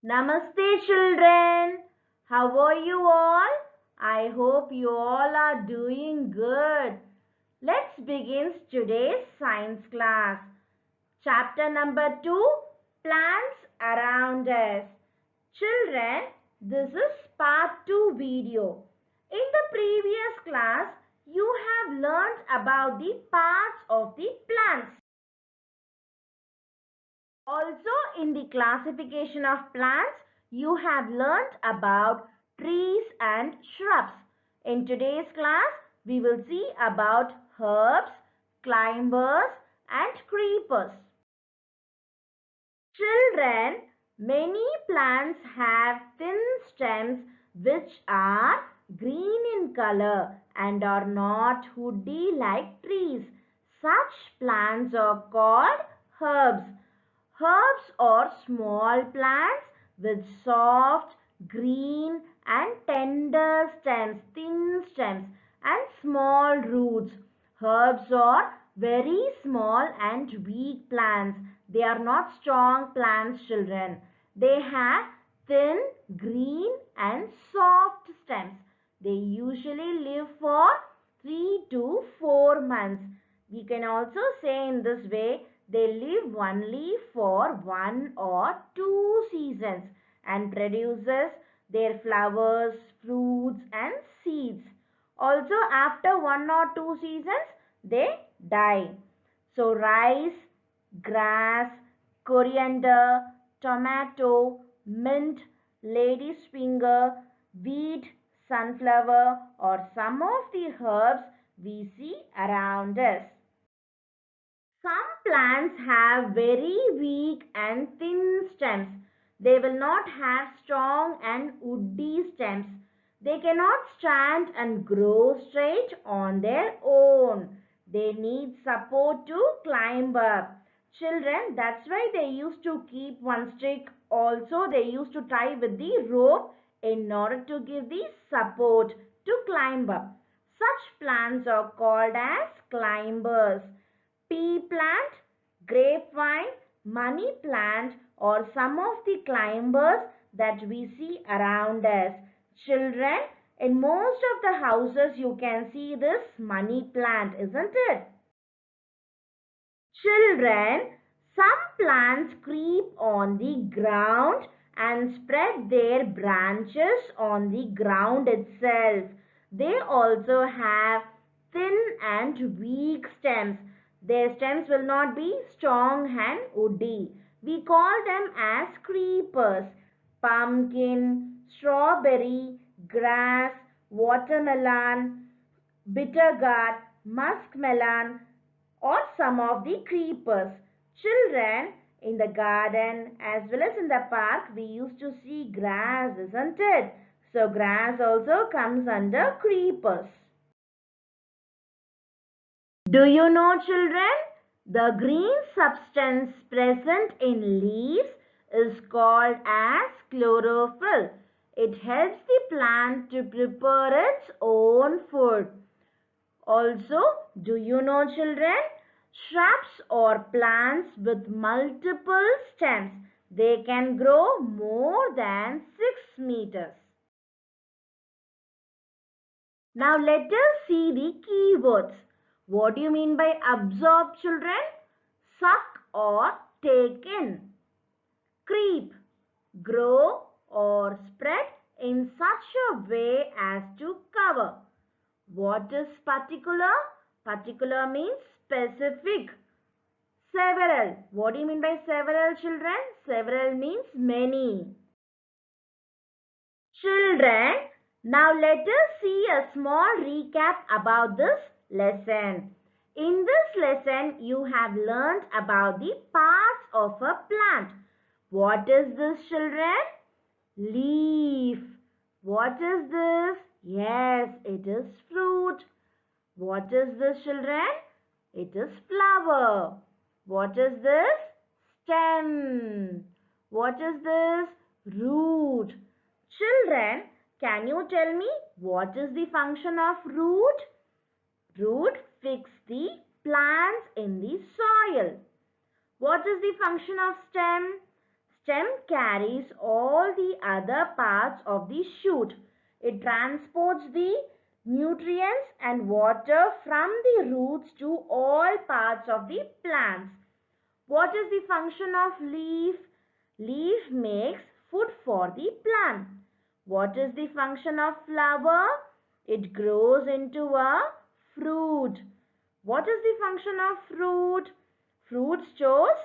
Namaste, children. How are you all? I hope you all are doing good. Let's begin today's science class. Chapter number 2, Plants Around Us. Children, this is part 2 video. In the previous class, you have learned about the parts of the plants. Also, in the classification of plants, you have learnt about trees and shrubs. In today's class, we will see about herbs, climbers and creepers. Children, many plants have thin stems which are green in color and are not woody like trees. Such plants are called herbs. Herbs are small plants with soft, green and tender stems, thin stems and small roots. Herbs are very small and weak plants. They are not strong plants, children. They have thin, green and soft stems. They usually live for 3 to 4 months. We can also say in this way, they live only for 1 or 2 seasons and produces their flowers, fruits and seeds. Also after 1 or 2 seasons, they die. So rice, grass, coriander, tomato, mint, lady's finger, wheat, sunflower or some of the herbs we see around us. Some plants have very weak and thin stems. They will not have strong and woody stems. They cannot stand and grow straight on their own. They need support to climb up. Children, that's why they used to keep one stick. Also, they used to tie with the rope in order to give the support to climb up. Such plants are called as climbers. Pea plant, grapevine, money plant or some of the climbers that we see around us. Children, in most of the houses you can see this money plant, isn't it? Children, some plants creep on the ground and spread their branches on the ground itself. They also have thin and weak stems. Their stems will not be strong and woody. We call them as creepers. Pumpkin, strawberry, grass, watermelon, bitter gourd, muskmelon, or some of the creepers. Children, in the garden as well as in the park, we used to see grass, isn't it? So grass also comes under creepers. Do you know, children? The green substance present in leaves is called as chlorophyll. It helps the plant to prepare its own food. Also, do you know, children? Shrubs or plants with multiple stems. They can grow more than 6 meters. Now let us see the keywords. What do you mean by absorb, children? Suck or take in. Creep, grow or spread in such a way as to cover. What is particular? Particular means specific. Several. What do you mean by several, children? Several means many. Children, now let us see a small recap about this lesson. In this lesson, you have learned about the parts of a plant. What is this, children? Leaf. What is this? Yes, it is fruit. What is this, children? It is flower. What is this? Stem. What is this? Root. Children, can you tell me what is the function of root? Root fix the plants in the soil. What is the function of stem? stem carries all the other parts of the shoot. It transports the nutrients and water from the roots to all parts of the plants. What is the function of leaf? Leaf makes food for the plant. What is the function of flower? It grows into a fruit. What is the function of fruit? Fruit stores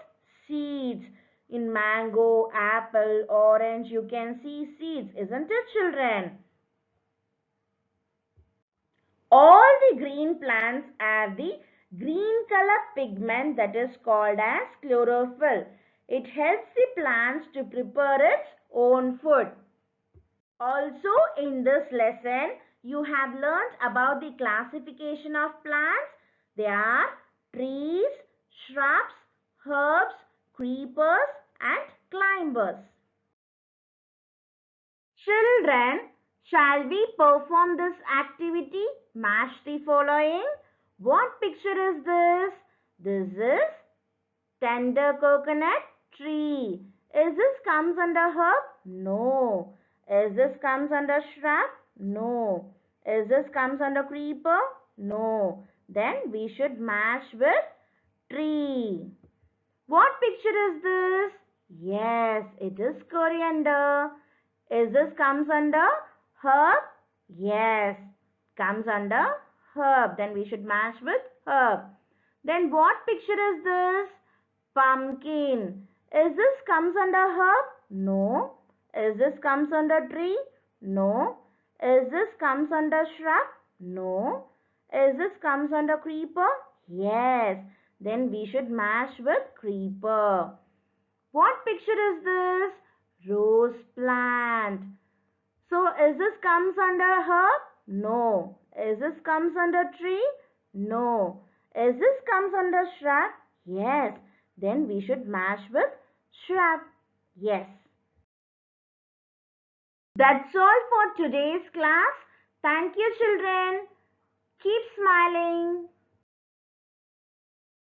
seeds. In mango, apple, orange, you can see seeds, isn't it, children? All the green plants have the green color pigment that is called as chlorophyll. It helps the plants to prepare its own food. Also, in this lesson, you have learnt about the classification of plants. They are trees, shrubs, herbs, creepers and climbers. Children, shall we perform this activity? Match the following. What picture is this? This is tender coconut tree. Is this comes under herb? No. Is this comes under shrub? No. Is this comes under creeper? No. Then we should match with tree. What picture is this? Yes, it is coriander. Is this comes under herb? Yes, comes under herb. Then we should match with herb. Then what picture is this? Pumpkin. Is this comes under herb? No. Is this comes under tree? No. Is this comes under shrub? No. Is this comes under creeper? Yes. Then we should match with creeper. What picture is this? Rose plant. So is this comes under herb? No. Is this comes under tree? No. Is this comes under shrub? Yes. Then we should match with shrub. Yes. That's all for today's class. Thank you, children. Keep smiling.